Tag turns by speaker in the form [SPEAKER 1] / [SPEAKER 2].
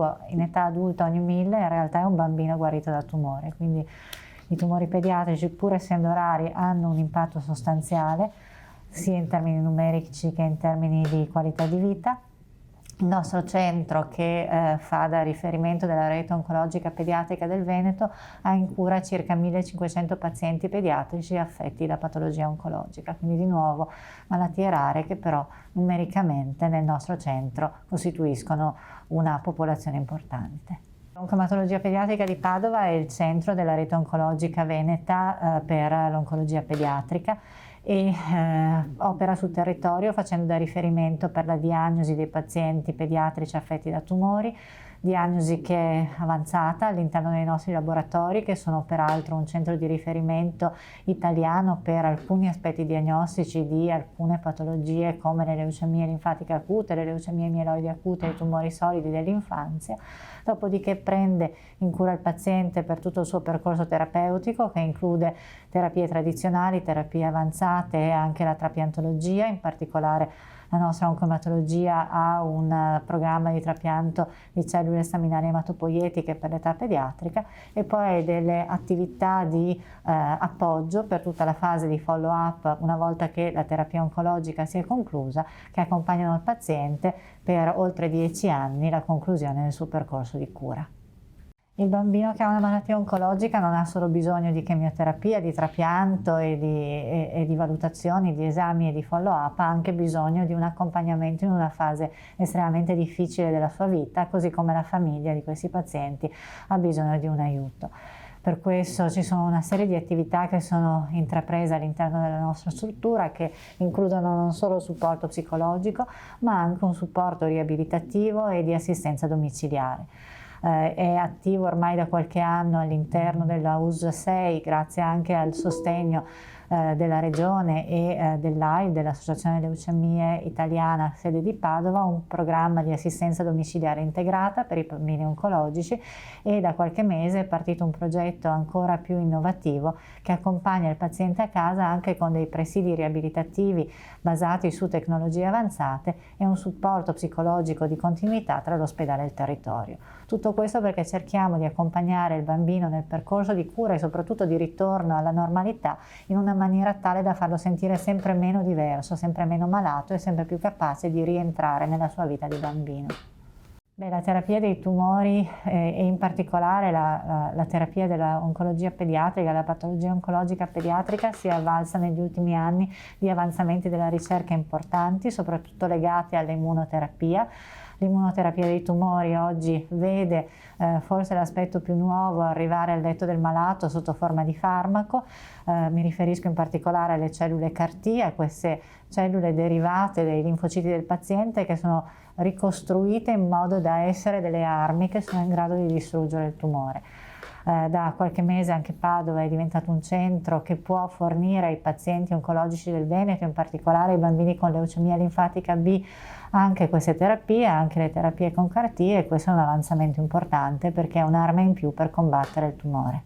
[SPEAKER 1] positivo in età adulta ogni 1000 in realtà è un bambino guarito dal tumore, quindi i tumori pediatrici, pur essendo rari, hanno un impatto sostanziale sia in termini numerici che in termini di qualità di vita. Il nostro centro, che fa da riferimento della rete oncologica pediatrica del Veneto, ha in cura circa 1500 pazienti pediatrici affetti da patologia oncologica, quindi di nuovo malattie rare che però numericamente nel nostro centro costituiscono una popolazione importante. L'oncomatologia pediatrica di Padova è il centro della rete oncologica veneta per l'oncologia pediatrica e opera sul territorio facendo da riferimento per la diagnosi dei pazienti pediatrici affetti da tumori, diagnosi che è avanzata all'interno dei nostri laboratori, che sono peraltro un centro di riferimento italiano per alcuni aspetti diagnostici di alcune patologie come le leucemie linfatiche acute, le leucemie mieloidi acute e i tumori solidi dell'infanzia. Dopodiché prende in cura il paziente per tutto il suo percorso terapeutico, che include terapie tradizionali, terapie avanzate e anche la trapiantologia. In particolare la nostra oncomatologia ha un programma di trapianto di cellule staminali ematopoietiche per l'età pediatrica e poi delle attività di appoggio per tutta la fase di follow up una volta che la terapia oncologica si è conclusa, che accompagnano il paziente per oltre 10 anni la conclusione del suo percorso di cura. Il bambino che ha una malattia oncologica non ha solo bisogno di chemioterapia, di trapianto e di valutazioni, di esami e di follow-up, ha anche bisogno di un accompagnamento in una fase estremamente difficile della sua vita, così come la famiglia di questi pazienti ha bisogno di un aiuto. Per questo ci sono una serie di attività che sono intraprese all'interno della nostra struttura, che includono non solo il supporto psicologico, ma anche un supporto riabilitativo e di assistenza domiciliare. È attivo ormai da qualche anno all'interno della US 6, grazie anche al sostegno della Regione e dell'AIL, dell'Associazione Leucemie Italiana, sede di Padova, un programma di assistenza domiciliare integrata per i bambini oncologici, e da qualche mese è partito un progetto ancora più innovativo che accompagna il paziente a casa anche con dei presidi riabilitativi basati su tecnologie avanzate e un supporto psicologico di continuità tra l'ospedale e il territorio. Tutto questo perché cerchiamo di accompagnare il bambino nel percorso di cura e soprattutto di ritorno alla normalità in una maniera tale da farlo sentire sempre meno diverso, sempre meno malato e sempre più capace di rientrare nella sua vita di bambino. La terapia dei tumori e in particolare la terapia dell'oncologia pediatrica, la patologia oncologica pediatrica, si è avvalsa negli ultimi anni di avanzamenti della ricerca importanti, soprattutto legati all'immunoterapia. L'immunoterapia dei tumori oggi vede forse l'aspetto più nuovo arrivare al letto del malato sotto forma di farmaco. Mi riferisco in particolare alle cellule CAR-T, a queste cellule derivate dai linfociti del paziente che sono ricostruite in modo da essere delle armi che sono in grado di distruggere il tumore. Da qualche mese anche Padova è diventato un centro che può fornire ai pazienti oncologici del Veneto, in particolare ai bambini con leucemia linfatica B, anche queste terapie, anche le terapie con CAR-T, e questo è un avanzamento importante perché è un'arma in più per combattere il tumore.